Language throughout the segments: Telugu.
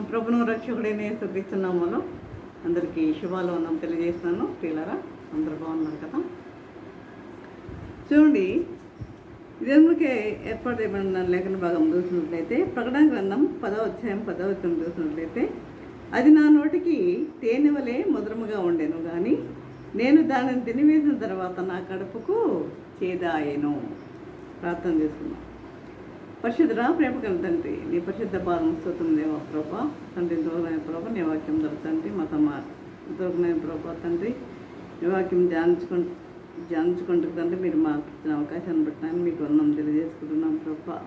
ప్రభును రక్షకుడైన యేసుక్రీస్తునామములో అందరికీ శుభాలు తెలియజేస్తున్నాను. ప్రియులారా, అందరూ బాగున్నారు కదా? చూడండి, దేవునికి ఏర్పాటు చేయబడిన లేఖన భాగం చూసినట్లయితే ప్రకటన గ్రంథం 10వ అధ్యాయం 10వ వచనం చూసినట్లయితే, అది నా నోటికి తేనె వలె మధురముగా ఉండెను, కానీ నేను దానిని తినివేసిన తర్వాత నా కడుపుకు చేదాయెను. ప్రార్థన చేసుకున్నాను. పరిశుద్ధ ప్రేమకల తండ్రి, నీ పరిశుద్ధ పాదం స్తోత్రం దేవా ప్రభా. తండ్రి దూరమైన ప్రభా, నీ వాక్యం దొరుకుతండి మతమ దొరకనైన ప్రభా తండ్రి, నీ వాక్యం ధ్యానించుకుంటూ తండ్రి మీరు మాకు ఇచ్చిన అవకాశాన్ని బట్టి మీకు వందనం తెలియజేసుకుంటున్నాం ప్రభా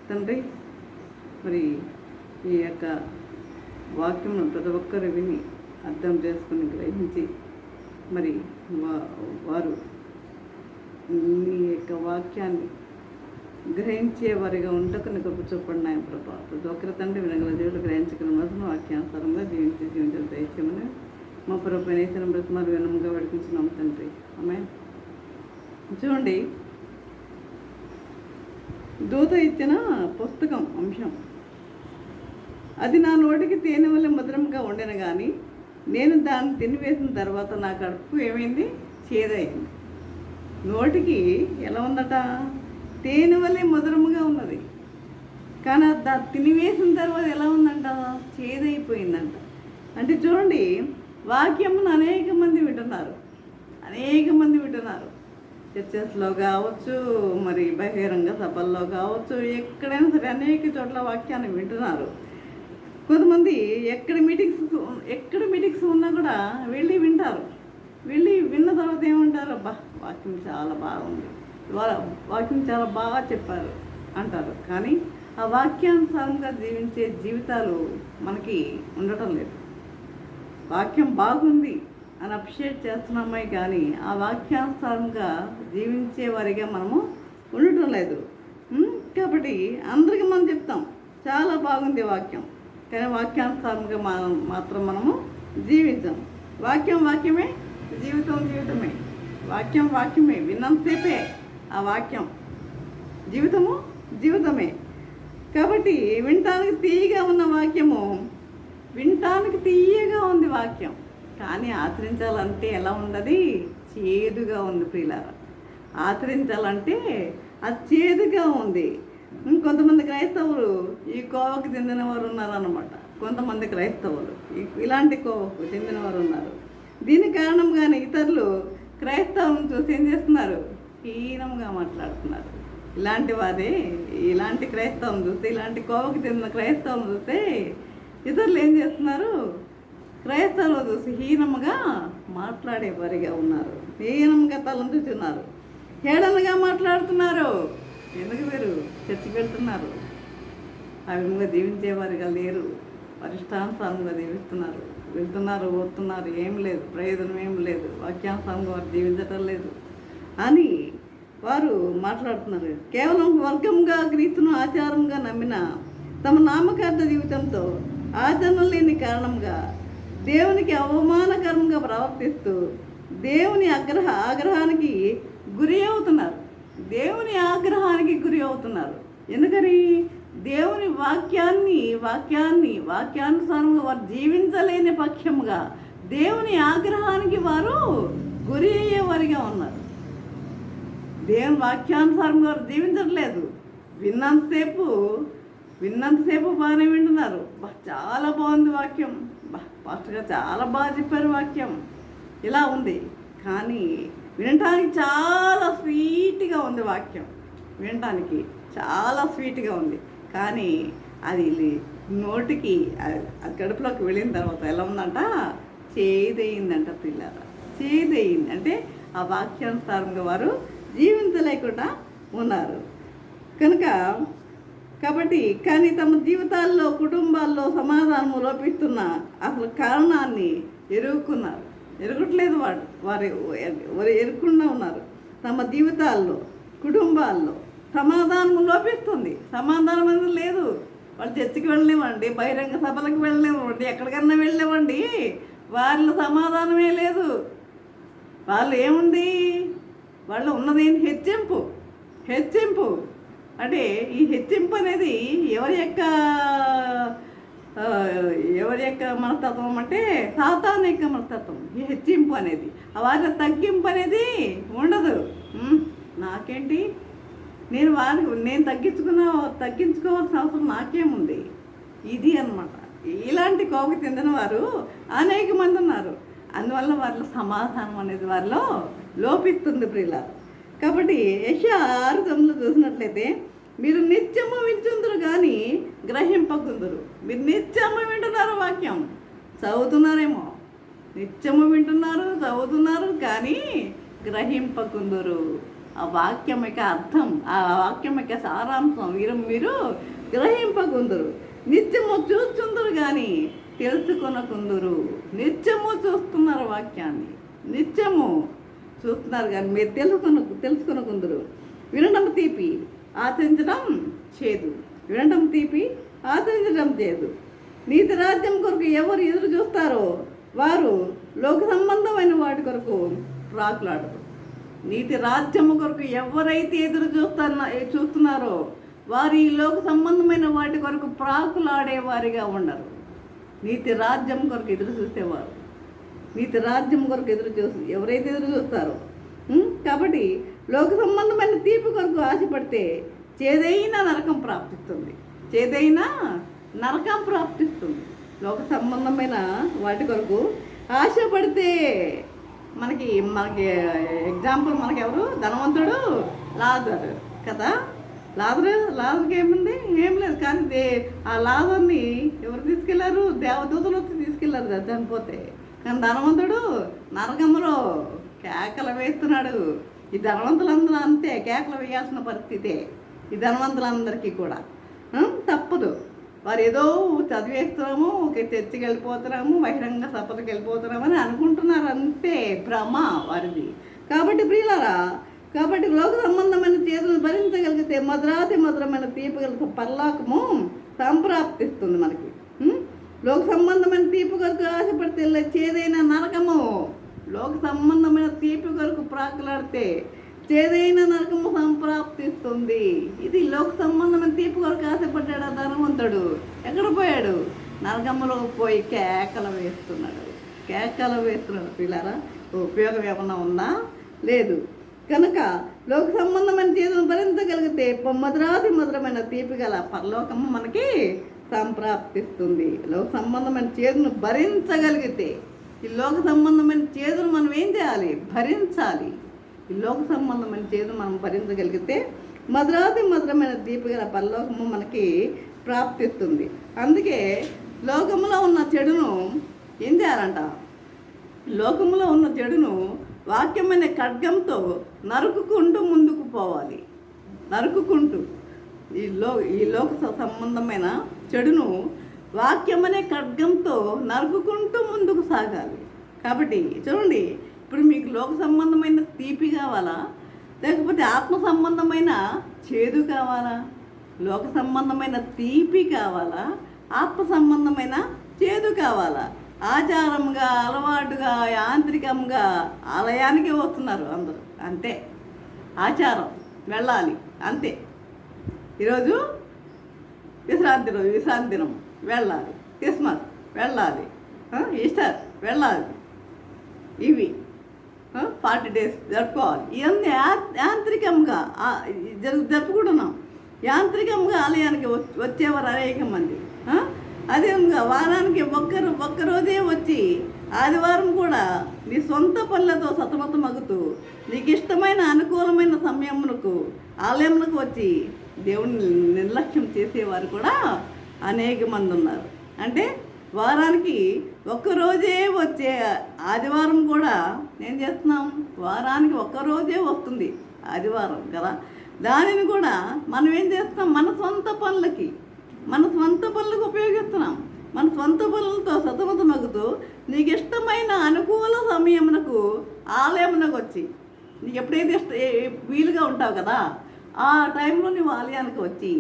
తండ్రి. మరి ఈ యొక్క వాక్యం ప్రతి ఒక్కరు విని అర్థం చేసుకుని గ్రహించి మరి వారు నీ యొక్క వాక్యాన్ని గ్రహించే వారిగా ఉండకని గొప్ప చూపడిన ఆయన ప్రభా. ప్రతి ఒక్కరి తండ్రి వినగల దేవుడు గ్రహించగల మాత్రం వాక్యానుసారంగా జీవించడం దయచేయమని మా ప్రభు నేసిన బ్రతమాలు వినముగా వేడుకుంటున్నాం తండ్రి. ఆమేన్. చూడండి, దూత ఇచ్చిన పుస్తకం అంశం, అది నా నోటికి తేనె వల్ల మధురంగా ఉండెను, కానీ నేను దాన్ని తినివేసిన తర్వాత నా కడుపు ఏమైంది? చేదయింది. నోటికి ఎలా ఉందట? తేనె వల్లే మధురముగా ఉన్నది, కానీ అది తినివేసిన తర్వాత ఎలా ఉందంట? చేదైపోయిందంట. అంటే చూడండి, వాక్యమును అనేక మంది వింటున్నారు. చర్చెస్లో కావచ్చు, మరి బహిరంగ సభల్లో కావచ్చు, ఎక్కడైనా సరే అనేక చోట్ల వాక్యాన్ని వింటున్నారు. కొంతమంది ఎక్కడ మీటింగ్స్ ఉన్నా కూడా వెళ్ళి వింటారు. వెళ్ళి విన్న తర్వాత ఏమంటారు? అబ్బా, వాక్యం చాలా బాగుంది, వాక్యం చాలా బాగా చెప్పారు అంటారు. కానీ ఆ వాక్యానుసారంగా జీవించే జీవితాలు మనకి ఉండటం లేదు. వాక్యం బాగుంది అని అప్రిషియేట్ చేస్తున్నామే, కానీ ఆ వాక్యానుసారంగా జీవించే వారిగా మనము ఉండటం లేదు. కాబట్టి అందరికీ మనం చెప్తాం చాలా బాగుంది వాక్యం, కానీ వాక్యానుసారంగా మాత్రం మనము జీవించాం. వాక్యమే, జీవితమే. వాక్యమే విన్నంతసేపే ఆ వాక్యం, జీవితమే. కాబట్టి వినటానికి తీయగా ఉన్న వాక్యము, వినటానికి తీయగా ఉంది వాక్యం, కానీ ఆచరించాలంటే ఎలా ఉన్నది? చేదుగా ఉంది ప్రియులారా. ఆచరించాలంటే అది చేదుగా ఉంది. కొంతమంది క్రైస్తవులు ఈ కోవకు చెందిన వారు ఉన్నారన్నమాట. కొంతమంది క్రైస్తవులు ఇలాంటి కోవకు చెందిన వారు ఉన్నారు. దీని కారణంగానే ఇతరులు క్రైస్తవం చూసి ఏం చేస్తున్నారు? హీనంగా మాట్లాడుతున్నారు. ఇలాంటి క్రైస్తవం చూస్తే, ఇలాంటి కోవకు చెందిన క్రైస్తవం చూస్తే ఇతరులు ఏం చేస్తున్నారు? క్రైస్తవులు చూసి హీనంగా మాట్లాడేవారిగా ఉన్నారు. హీనంగా తలంచుతున్నారు, హేళనగా మాట్లాడుతున్నారు. ఎందుకు మీరు చర్చికి వెళ్తున్నారు? అవిధంగా జీవించేవారిగా లేరు. పరిష్టానుసారంగా జీవిస్తున్నారు, వెళ్తున్నారు, పోతున్నారు, ఏం లేదు, ప్రయోజనం ఏం లేదు, వాక్యానుసారంగా వారు జీవించటం లేదు అని వారు మాట్లాడుతున్నారు. కేవలం వర్గంగా క్రీస్తును ఆచారంగా నమ్మిన తమ నామకార్థ జీవితంతో ఆచరణ లేని కారణంగా దేవునికి అవమానకరంగా ప్రవర్తిస్తూ దేవుని ఆగ్రహానికి గురి అవుతున్నారు. ఎందుకని? దేవుని వాక్యానుసారంగా వారు జీవించలేని పక్షముగా దేవుని ఆగ్రహానికి వారు గురి అయ్యేవారిగా ఉన్నారు. దేవుని వాక్యానుసారంగా వారు జీవించట్లేదు. విన్నంతసేపు బాగానే వింటున్నారు. చాలా బాగుంది వాక్యం, పాస్టర్ గారు చాలా బాగా చెప్పారు వాక్యం, ఇలా ఉంది. కానీ వినటానికి చాలా స్వీట్గా ఉంది వాక్యం, వినటానికి చాలా స్వీట్గా ఉంది. కానీ అది నోటికి కడుపులోకి వెళ్ళిన తర్వాత ఎలా ఉందంట? చేదయిందంట పిల్లరా. చేదయింది అంటే ఆ వాక్యానుసారంగా వారు జీవించలేకుండా ఉన్నారు కాబట్టి కానీ తమ జీవితాల్లో, కుటుంబాల్లో సమాధానము లోపిస్తున్న అసలు కారణాన్ని ఎరుగుట్లేదు. వారు ఎరుకుండా ఉన్నారు. తమ జీవితాల్లో, కుటుంబాల్లో సమాధానం లోపిస్తుంది. సమాధానం అనేది లేదు. వాళ్ళు చర్చికి వెళ్ళలేమండి, బహిరంగ సభలకు వెళ్ళలేమండి, ఎక్కడికన్నా వెళ్ళలేమండి, వాళ్ళ సమాధానమే లేదు. వాళ్ళు ఏముంది? వాళ్ళు ఉన్నదేంటి? హెచ్చింపు. అంటే ఈ హెచ్చింపు అనేది ఎవరి యొక్క ఆ, ఎవరి యొక్క మనస్తత్వం అంటే సాతాను యొక్క మనస్తత్వం. ఈ హెచ్చింపు అనేది, వారి తగ్గింపు అనేది ఉండదు. నాకేంటి, నేను తగ్గించుకోవాల్సిన అవసరం నాకేముంది, ఇది అన్నమాట. ఇలాంటి కోపం చెందిన వారు అనేక మంది ఉన్నారు. అందువల్ల వారిలో సమాధానం అనేది వారిలో లోపిస్తుంది ప్రియులారా. కాబట్టి యెషయా 6:9 చూసినట్లయితే, మీరు నిత్యము వింటుందరు కానీ గ్రహింపకుందురు. మీరు నిత్యము వింటున్నారు, వాక్యం చదువుతున్నారేమో, నిత్యము వింటున్నారు, చదువుతున్నారు కానీ గ్రహింపకుందురు. ఆ వాక్యం యొక్క అర్థం, ఆ వాక్యం యొక్క సారాంశం మీరు గ్రహింపకుందురు. నిత్యము చూస్తుందరు కానీ తెలుసుకొనకుందురు. నిత్యము చూస్తున్నారు వాక్యాన్ని, నిత్యము చూస్తున్నారు కానీ మీరు తెలుసుకొనకుందురు. వినడం తీపి, ఆచరించడం చేదు. వినడం తీపి, ఆచరించడం చేదు. నీతి రాజ్యం కొరకు ఎవరు ఎదురు చూస్తారో వారు లోక సంబంధమైన వాటి కొరకు ప్రాకులాడరు. నీతి రాజ్యము కొరకు ఎవరైతే ఎదురు చూస్తున్నారో వారు ఈ లోక సంబంధమైన వాటి కొరకు ప్రాకులాడేవారిగా ఉండరు. నీతి రాజ్యం కొరకు ఎదురు చూసేవారు, నీతి రాజ్యం కొరకు ఎవరైతే ఎదురు చూస్తారో. కాబట్టి లోక సంబంధమైన తీపి కొరకు ఆశపడితే చేదైన నరకం ప్రాప్తిస్తుంది. చేదైన నరకం ప్రాప్తిస్తుంది. లోక సంబంధమైన వాటి కొరకు ఆశపడితే మనకి ఎగ్జాంపుల్ మనకి ఎవరు, ధనవంతుడు లాజరు కదా. లాజర్కి ఏముంది, ఏం లేదు. కానీ ఆ లాజర్ని ఎవరు తీసుకెళ్లారు, దేవదూతలు వచ్చి తీసుకెళ్లారు చనిపోతే. కానీ ధనవంతుడు నరకములో కేకలు వేస్తున్నాడు. ఈ ధనవంతులందరూ అంతే, కేకలు వేయాల్సిన పరిస్థితే ఈ ధనవంతులందరికీ కూడా. తప్పదు. వారు ఏదో చదివేస్తున్నాము, ఒక చర్చికి వెళ్ళిపోతున్నాము, బహిరంగ సభలకు వెళ్ళిపోతున్నాము అని అనుకుంటున్నారు, అంతే భ్రమ వారిది. కాబట్టి ప్రియులారా, కాబట్టి లోక సంబంధమైన చేతులను భరించగలిగితే మధురమైన తీపి కలిసి పరలోకము సంప్రాప్తిస్తుంది మనకి. లోక సంబంధమైన తీపి కొరకు ఆశపడితే చేదైన నరకము, లోక సంబంధమైన తీపి కొరకు ప్రాకులాడితే చేదైన నరకము సంప్రాప్తిస్తుంది. ఇది లోక సంబంధమైన తీపి కొరకు ఆశపడ్డాడు ఆ ధనవంతుడు. ఎక్కడ పోయాడు? నరకములో పోయి కేకలు వేస్తున్నాడు. పిల్లరా, ఉపయోగం ఏమన్నా ఉందా? లేదు. కనుక లోక సంబంధమైన చేతులను భరించగలిగితే మధురమైన తీపి గల పరలోకము మనకి సంప్రాప్తిస్తుంది. లోక సంబంధమైన చేతులను భరించగలిగితే, ఈ లోక సంబంధమైన చేతులు మనం ఏం చేయాలి? భరించాలి. ఈ లోక సంబంధమైన చేతులు మనం భరించగలిగితే మధురమైన తీపి గల పరలోకము మనకి ప్రాప్తిస్తుంది. అందుకే లోకములో ఉన్న చెడును ఏం చేయాలంట? లోకములో ఉన్న చెడును వాక్యమైన ఖడ్గంతో నరుకుకుంటూ ముందుకు పోవాలి. ఈ లోక సంబంధమైన చెడును వాక్యమనే ఖడ్గంతో నరుకుకుంటూ ముందుకు సాగాలి. కాబట్టి చూడండి, ఇప్పుడు మీకు లోక సంబంధమైన తీపి కావాలా, లేకపోతే ఆత్మ సంబంధమైన చేదు కావాలా? లోక సంబంధమైన తీపి కావాలా, ఆత్మ సంబంధమైన చేదు కావాలా? ఆచారంగా, అలవాటుగా, యాంత్రికంగా ఆలయానికి వస్తున్నారు అందరూ, అంతే. ఆచారం వెళ్ళాలి, అంతే. ఈరోజు విశ్రాంతి దినం వెళ్ళాలి, క్రిస్మస్ వెళ్ళాలి, ఈస్టర్ వెళ్ళాలి, ఇవి 40 days జరుపుకోవాలి. ఇవన్నీ యాంత్రికంగా జరుపుకుంటున్నాం. యాంత్రికంగా ఆలయానికి వచ్చేవారు అనేక మంది. అదేవిధంగా వారానికి ఒక్కరోజే వచ్చి ఆదివారం కూడా నీ సొంత పనులతో సతమతమగుతూ నీకు ఇష్టమైన అనుకూలమైన సమయమునకు ఆలయమునకు వచ్చి దేవుని నిర్లక్ష్యం చేసేవారు కూడా అనేక మంది ఉన్నారు. అంటే వారానికి ఒక్కరోజే వచ్చే ఆదివారం కూడా ఏం చేస్తున్నాం? వారానికి ఒక్కరోజే వస్తుంది ఆదివారం కదా, దానిని కూడా మనం ఏం చేస్తాం? మన సొంత పనులకు ఉపయోగిస్తున్నాం. మన సొంత పనులతో సతమతమగుతూ నీకు ఇష్టమైన అనుకూల సమయమునకు ఆలయమునకు వచ్చి, నీకు ఎప్పుడైతే వీలుగా ఉంటావు కదా ఆ టైంలో నువ్వు ఆలయానికి వచ్చి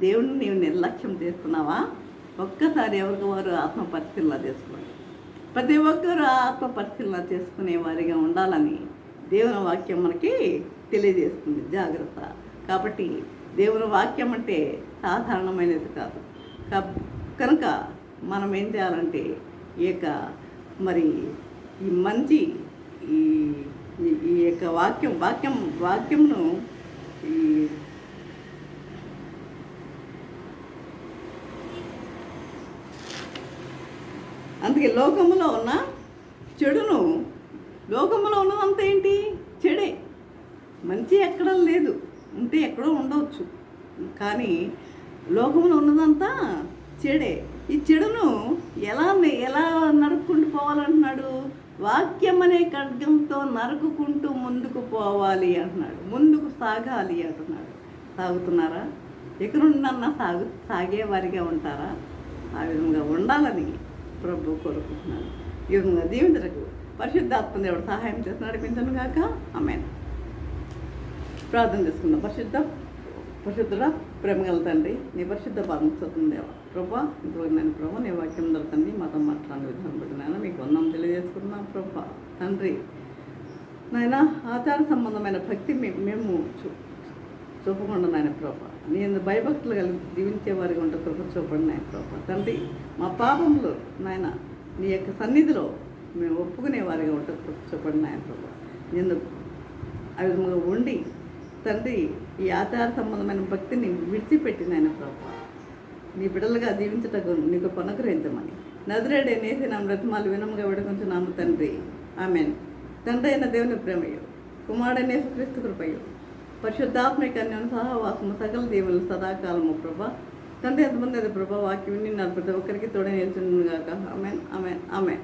దేవుడిని నీవు నిర్లక్ష్యం చేస్తున్నావా? ఒక్కసారి ఎవరికి వారు ఆత్మపరిశీలన చేసుకోండి. ప్రతి ఒక్కరు ఆత్మపరిశీలన చేసుకునే వారిగా ఉండాలని దేవుని వాక్యం మనకి తెలియజేస్తుంది. జాగ్రత్త. కాబట్టి దేవుని వాక్యం అంటే సాధారణమైనది కాదు. కనుక మనం ఏం చేయాలంటే ఈ యొక్క మరి ఈ మంచి ఈ ఈ యొక్క వాక్యంను ఈ అందుకే లోకములో ఉన్న చెడును, లోకములో ఉన్నదంతా ఏంటి? చెడే. మంచి ఎక్కడ లేదు, ఉంటే ఎక్కడో ఉండవచ్చు, కానీ లోకంలో ఉన్నదంతా చెడే. ఈ చెడును ఎలా నరుక్కుంటూ పోవాలంటున్నాడు? వాక్యం అనే ఖడ్గంతో నరుకుకుంటూ ముందుకు పోవాలి అంటున్నాడు, ముందుకు సాగాలి అంటున్నాడు. సాగుతున్నారా? ఇక నుండి సాగేవారిగా ఉంటారా? ఆ విధంగా ఉండాలని ప్రభు కోరుకుంటున్నాను. ఈ విధంగా దీవించటకు పరిశుద్ధాత్మ దేవుడు సహాయం చేసి నడిపించను గాక. ఆమేన్. ప్రార్థన చేసుకుందాం. పరిశుద్ధుడా, ప్రేమగల తండ్రి, నీ పరిశుద్ధ పాదం స్తోత్రం దేవా. ప్రభా, ఇంతవరకు నేను ప్రభా నీ వాక్యం దొరకండి మాతో మాట్లాడిన విధానం బట్టి నాయన మీకు వందనం తెలియజేసుకుంటున్నాం ప్రభా. తండ్రి నాయన, ఆచార సంబంధమైన భక్తి మేము చూపకుండా నాయన ప్రభా, నీ భయభక్తులు కలిగి జీవించేవారిగా ఉంటే కృప చూపండి నాయన ప్రభా. తండ్రి, మా పాపంలో నాయన నీ యొక్క సన్నిధిలో మేము ఒప్పుకునేవారిగా ఉంటే కృప చూపండి నాయన ప్రభా. నేను ఆ విధంగా ఉండి తండ్రి ఈ ఆచార సంబంధమైన భక్తిని విడిచిపెట్టి నాయన ప్రభా నీ బిడ్డలుగా జీవించటకు నీకు అనుగ్రహించమని నజరేయుడైన యేసు నామమున బ్రతిమాలి వినమ్రగా వేడుకొంచున్నాము తండ్రి. ఆమేన్. తండ్రి అయిన దేవుని ప్రేమయు, కుమారుడైన యేసుక్రీస్తు కృపయు, పరిశుద్ధాత్మిక అన్యోన్య సహవాసము సకల దేవులు సదాకాలము ప్రభా. తండ్రి ఎంతమంది అది ప్రభా వాక్యం విని ప్రతి ఒక్కరికి తోడే నిల్చుండును గాక. ఆమేన్, ఆమేన్, ఆమేన్.